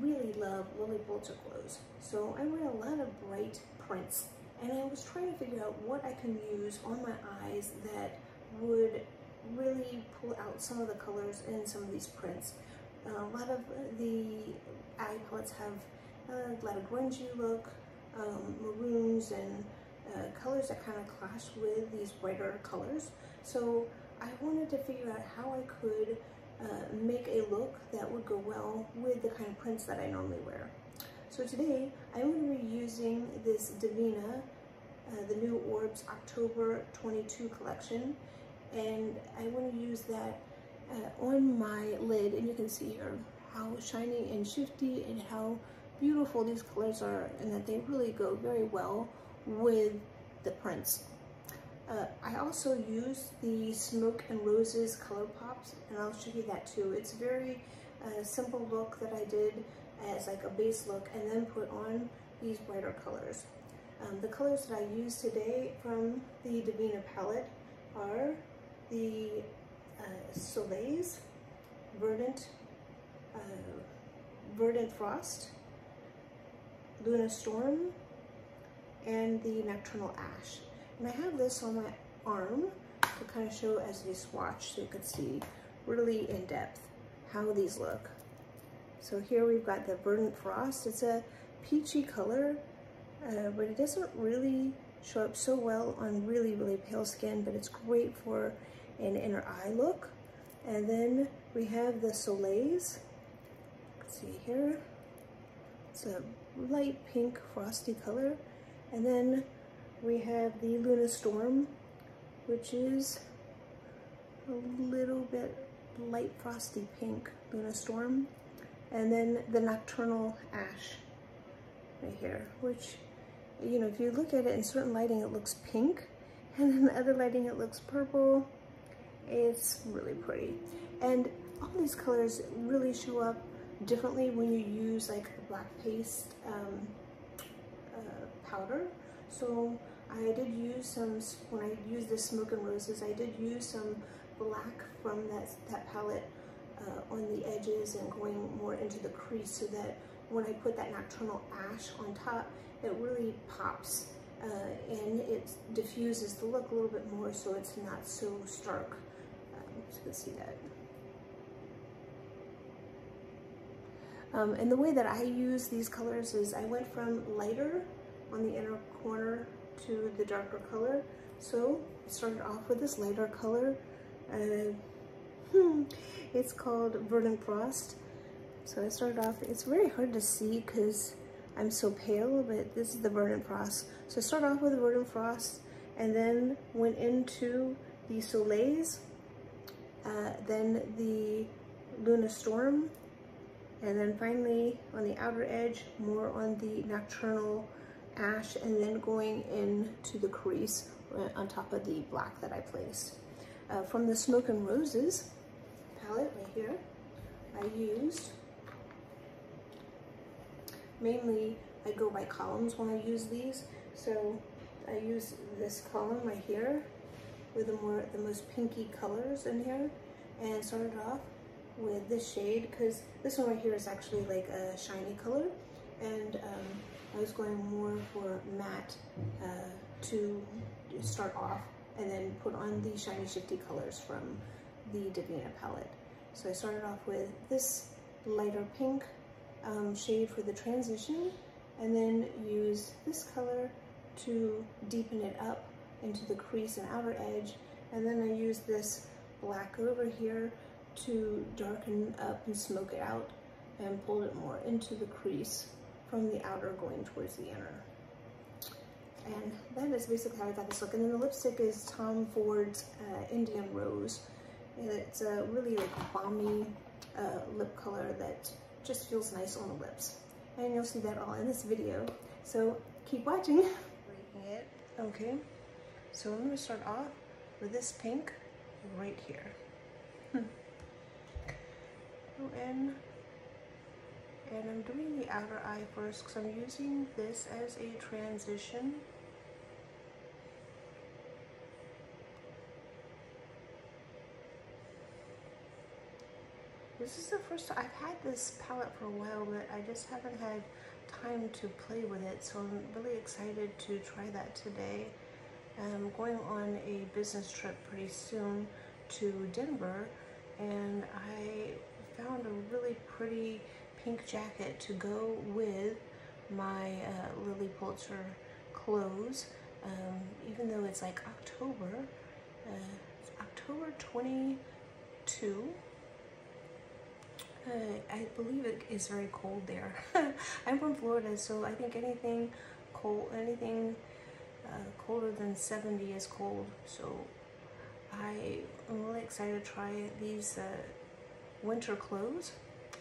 really love Lily Pulitzer clothes. So I wear a lot of bright prints, and I was trying to figure out what I can use on my eyes that would really pull out some of the colors in some of these prints. A lot of the eye palettes have a lot of grungy look, maroons, and colors that kind of clash with these brighter colors. So I wanted to figure out how I could make a look that would go well with the kind of prints that I normally wear. So today I'm going to be using this Davina, the new Orbs October 22 collection, and I want to use that on my lid, and you can see here how shiny and shifty and how beautiful these colors are, and that they really go very well with the prints. I also use the Smoke and Roses color pops, and I'll show you that too. It's a very simple look that I did as like a base look, and then put on these brighter colors. The colors that I use today from the Davina palette are the Soleil's Vernon Frost, Luna Storm, and the Nocturnal Ash. And I have this on my arm to kind of show as a swatch so you could see really in depth how these look. So here we've got the Vernon Frost. It's a peachy color, but it doesn't really show up so well on really, really pale skin, but it's great for an inner eye look. And then we have the Soleil's. Let's see here. It's a light pink frosty color. And then we have the Luna Storm, which is a little bit light frosty pink Luna Storm. And then the Nocturnal Ash right here, which, you know, if you look at it in certain lighting, it looks pink, and in other lighting, it looks purple. It's really pretty. And all these colors really show up differently when you use like the black paste powder. So I did use some, when I used the Smoke and Roses, I did use some black from that palette on the edges and going more into the crease, so that when I put that Nocturnal Ash on top, it really pops and it diffuses the look a little bit more, so it's not so stark. So you can see that. And the way that I use these colors is I went from lighter on the inner corner to the darker color. So I started off with this lighter color. It's called Vernon Frost. So I started off, it's very hard to see because I'm so pale, but this is the Vernon Frost. So I started off with the Vernon Frost, and then went into the Soleil's, then the Luna Storm, and then finally on the outer edge, more on the Nocturnal Ash, and then going into the crease on top of the black that I placed. From the Smoke and Roses palette right here, I used, mainly I go by columns when I use these. So I use this column right here with the most pinky colors in here, and started off with this shade, because this one right here is actually like a shiny color, and I was going more for matte to start off, and then put on the shiny shifty colors from the Davina palette. So I started off with this lighter pink shade for the transition, and then use this color to deepen it up into the crease and outer edge, and then I use this black over here to darken up and smoke it out, and pulled it more into the crease from the outer going towards the inner. And that is basically how I got this look. And then the lipstick is Tom Ford's Indian Rose. And it's a really like balmy lip color that just feels nice on the lips. And you'll see that all in this video. So keep watching. Breaking it. Okay. So I'm going to start off with this pink right here. Go in. And I'm doing the outer eye first because I'm using this as a transition. This is the first time I've had this palette for a while, but I just haven't had time to play with it, so I'm really excited to try that today. I'm going on a business trip pretty soon to Denver, and I found a really pretty pink jacket to go with my Lily Pulitzer clothes. Even though it's like October, it's October 22. I believe it is very cold there. I'm from Florida, so I think anything cold, colder than 70 is cold. So I am really excited to try these winter clothes.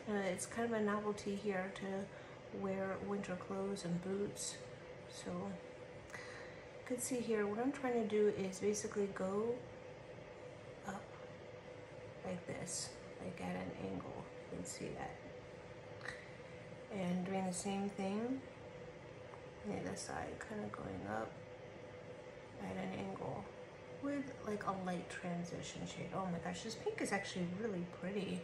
It's kind of a novelty here to wear winter clothes and boots. So you can see here, what I'm trying to do is basically go up like this, like at an angle. You can see that. And doing the same thing on the other side, kind of going up at an angle with like a light transition shade. Oh my gosh, this pink is actually really pretty.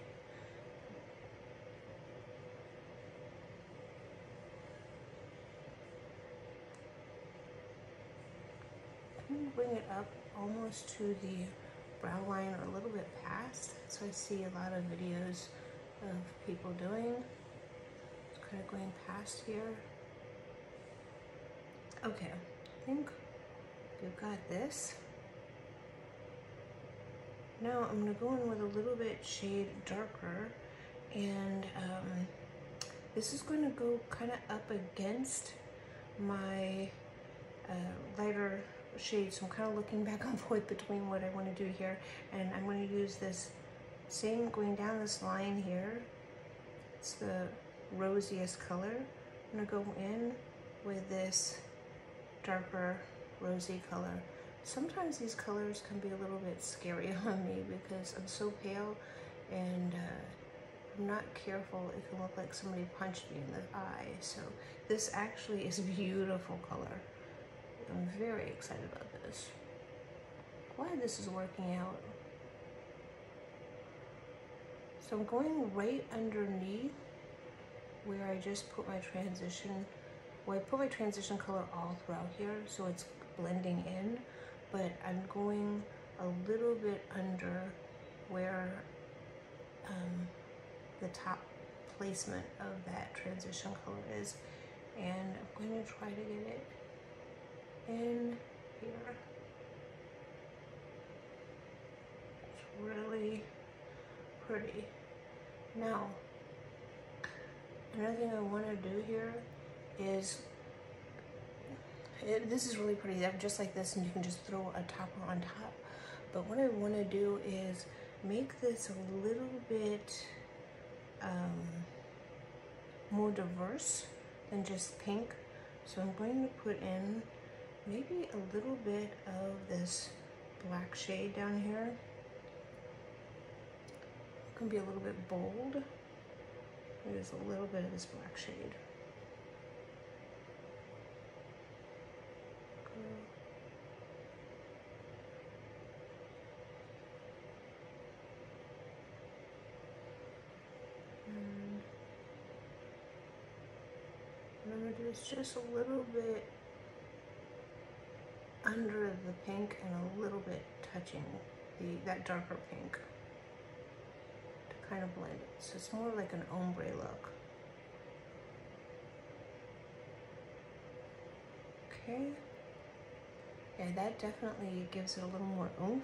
I'm gonna bring it up almost to the brow line or a little bit past. So I see a lot of videos of people doing. Just kind of going past here. Okay, I think we've got this. Now I'm gonna go in with a little bit shade darker, and this is going to go kind of up against my lighter shade. So I'm kind of looking back and forth between what I want to do here, and I'm going to use this same, going down this line here. It's the rosiest color. I'm going to go in with this darker rosy color. Sometimes these colors can be a little bit scary on me because I'm so pale, and if I'm not careful, it can look like somebody punched me in the eye. So this actually is a beautiful color. I'm very excited about this. Glad this is working out. So I'm going right underneath where I just put my transition. Well, I put my transition color all throughout here, so it's blending in, but I'm going a little bit under where the top placement of that transition color is, and I'm going to try to get it in here. It's really pretty. Now, another thing I want to do here is, this is really pretty. I'm just like this, and you can just throw a topper on top. But what I want to do is make this a little bit more diverse than just pink. So I'm going to put in maybe a little bit of this black shade down here. It can be a little bit bold. There's a little bit of this black shade. And what I'm going to do is just a little bit under the pink and a little bit touching that darker pink to kind of blend it. So it's more like an ombre look. Okay. Yeah, that definitely gives it a little more oomph.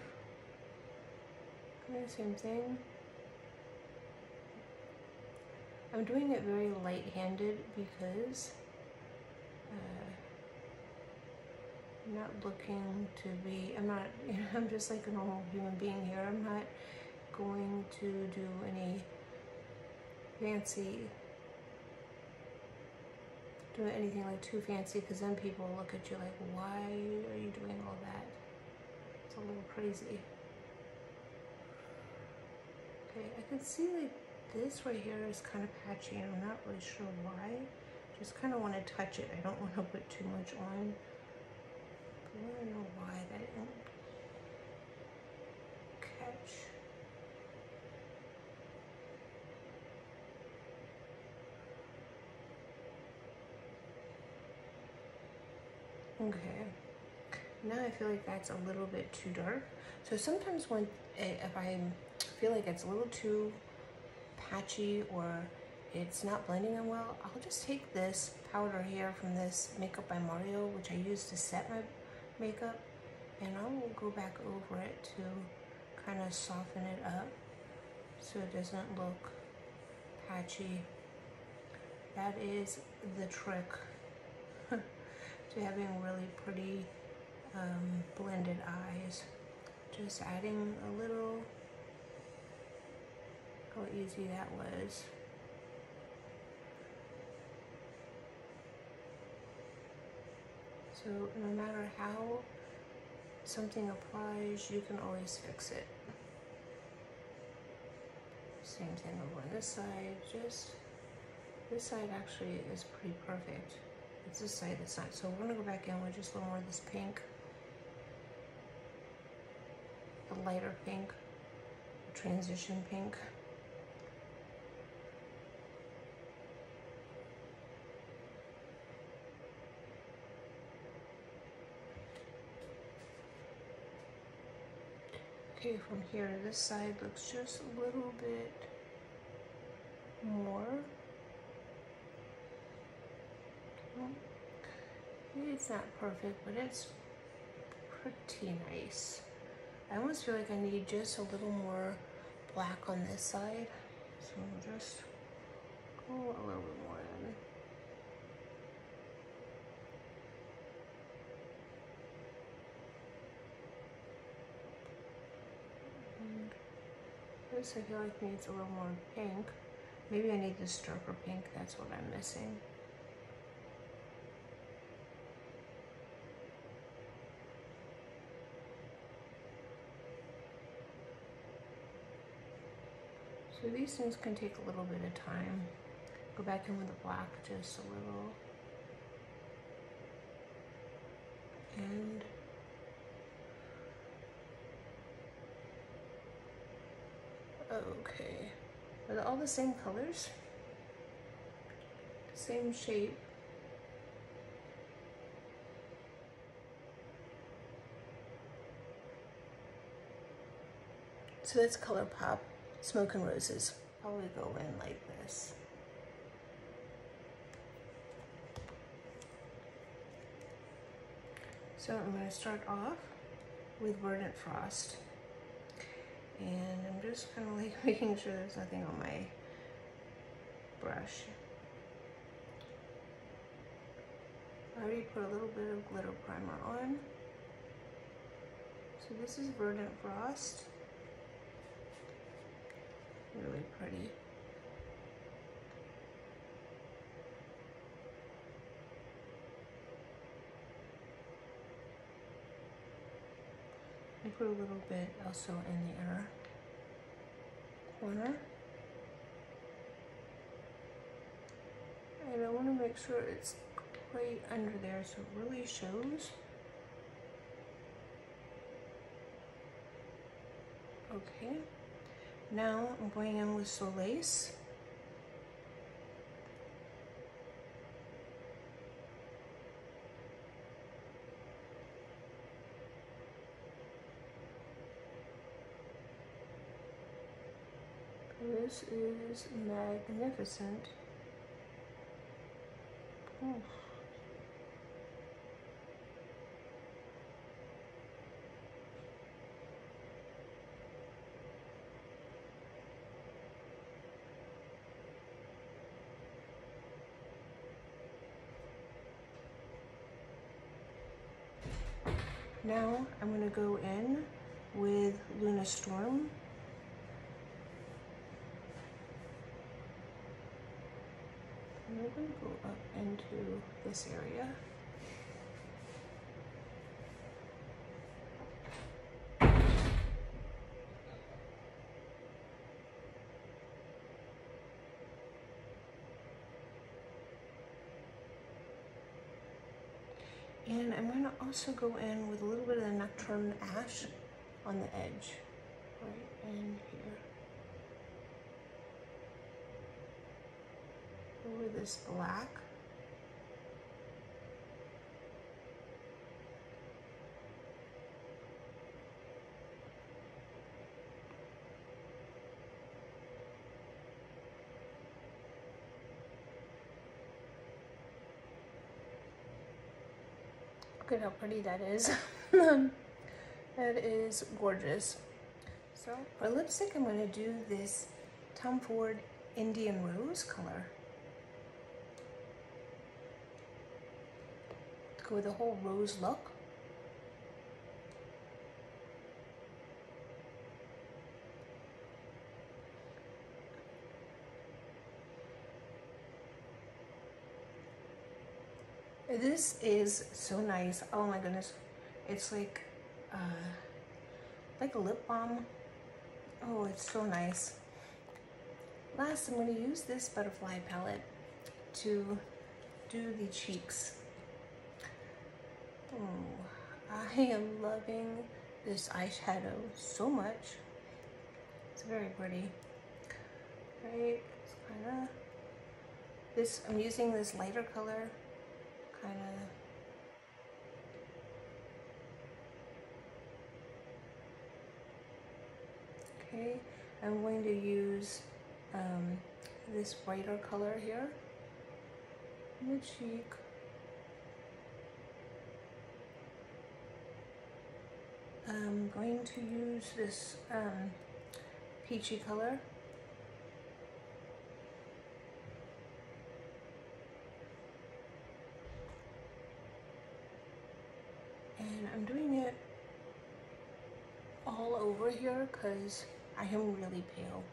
Okay, same thing. I'm doing it very light-handed because I'm not looking to be, I'm just like a normal human being here. I'm not going to do any anything like too fancy, because then people look at you like, why are you doing all that? It's a little crazy. Okay, I can see like this right here is kind of patchy, and I'm not really sure why. Just kind of want to touch it. I don't want to put too much on. But I want to know why that didn't catch. Okay, now I feel like that's a little bit too dark. So sometimes if I feel like it's a little too patchy or it's not blending in well, I'll just take this powder here from this Makeup by Mario, which I use to set my makeup, and I'll go back over it to kind of soften it up so it doesn't look patchy. That is the trick to having really pretty blended eyes. Just adding a little, how easy that was. So no matter how something applies, you can always fix it. Same thing over on this side. Just this side actually is pretty perfect. It's this side that's not. So we're gonna go back in with just a little more of this pink, the lighter pink, transition pink. Okay, from here, this side looks just a little bit more. It's not perfect, but it's pretty nice. I almost feel like I need just a little more black on this side. So I'll just go a little bit more in. And this I feel like needs a little more pink. Maybe I need this darker pink, that's what I'm missing. So these things can take a little bit of time. Go back in with the black just a little. And okay. Are they all the same colors? Same shape. So that's ColourPop Smoke and Roses. Probably go in like this. So I'm going to start off with Vernon Frost. And I'm just kind of like making sure there's nothing on my brush. I already put a little bit of glitter primer on. So this is Vernon Frost. Really pretty. I put a little bit also in the inner corner. And I want to make sure it's right under there so it really shows. Okay. Now I'm going in with Solace. This is magnificent. Oof. Now I'm going to go in with Luna Storm. And we're going to go up into this area. And I'm going to also go in with a little bit of the Nocturne Ash on the edge, right in here. Over this black. Look at how pretty that is. That is gorgeous. So for lipstick, I'm going to do this Tom Ford Indian Rose color. Go with the whole rose look. This is so nice. Oh my goodness. It's like a lip balm. Oh, it's so nice. Last, I'm going to use this butterfly palette to do the cheeks. Oh, I am loving this eyeshadow so much. It's very pretty. Right? It's kind of this. I'm using this lighter color. Kind of. Okay, I'm going to use this brighter color here in the cheek. I'm going to use this peachy color. And I'm doing it all over here because I am really pale.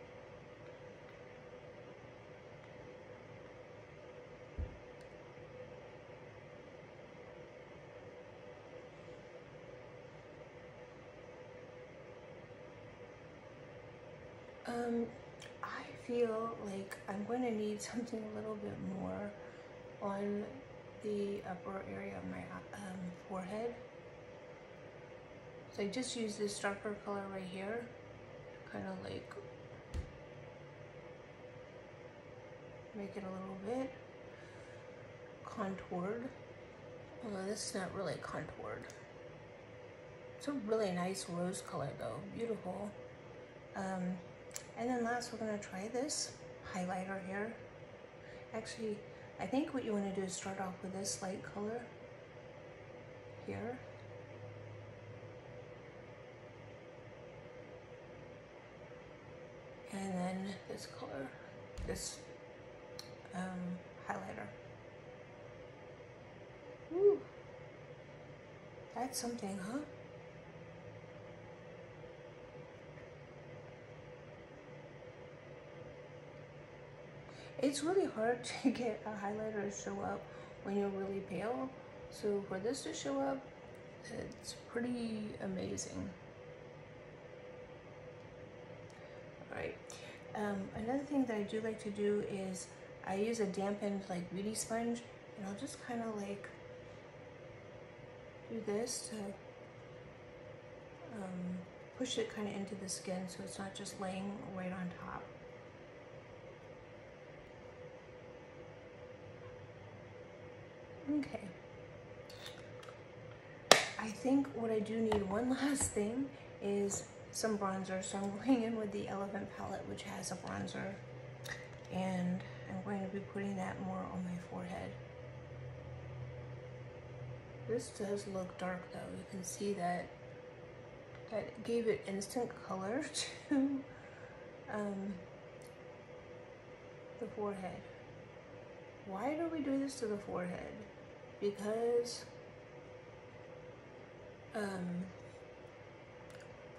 I feel like I'm going to need something a little bit more on the upper area of my forehead. So I just use this darker color right here, kind of like make it a little bit contoured. Although this is not really contoured. It's a really nice rose color though, beautiful. And then last, we're gonna try this highlighter here. Actually, I think what you wanna do is start off with this light color here. And then this color, this highlighter. Woo, that's something, huh? It's really hard to get a highlighter to show up when you're really pale. So for this to show up, it's pretty amazing. All right. Another thing that I do like to do is I use a dampened like beauty sponge, and I'll just kind of like do this to push it kind of into the skin so it's not just laying right on top. Okay. I think what I do need, one last thing, is some bronzer. So I'm going in with the Elephant palette, which has a bronzer, and I'm going to be putting that more on my forehead. This does look dark though. You can see that that gave it instant color to the forehead. Why do we do this to the forehead? Because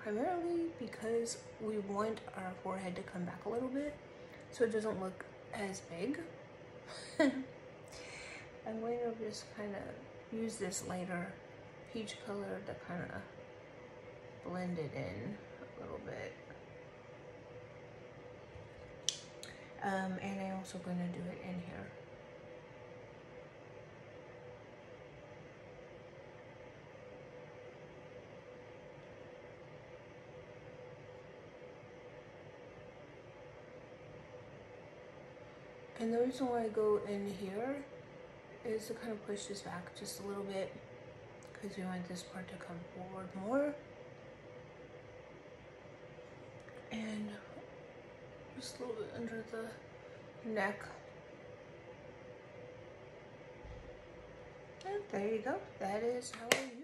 primarily because we want our forehead to come back a little bit so it doesn't look as big. I'm going to just kind of use this lighter peach color to kind of blend it in a little bit. And I'm also going to do it in here. And the reason why I go in here is to kind of push this back just a little bit because we want this part to come forward more. And just a little bit under the neck. And there you go. That is how I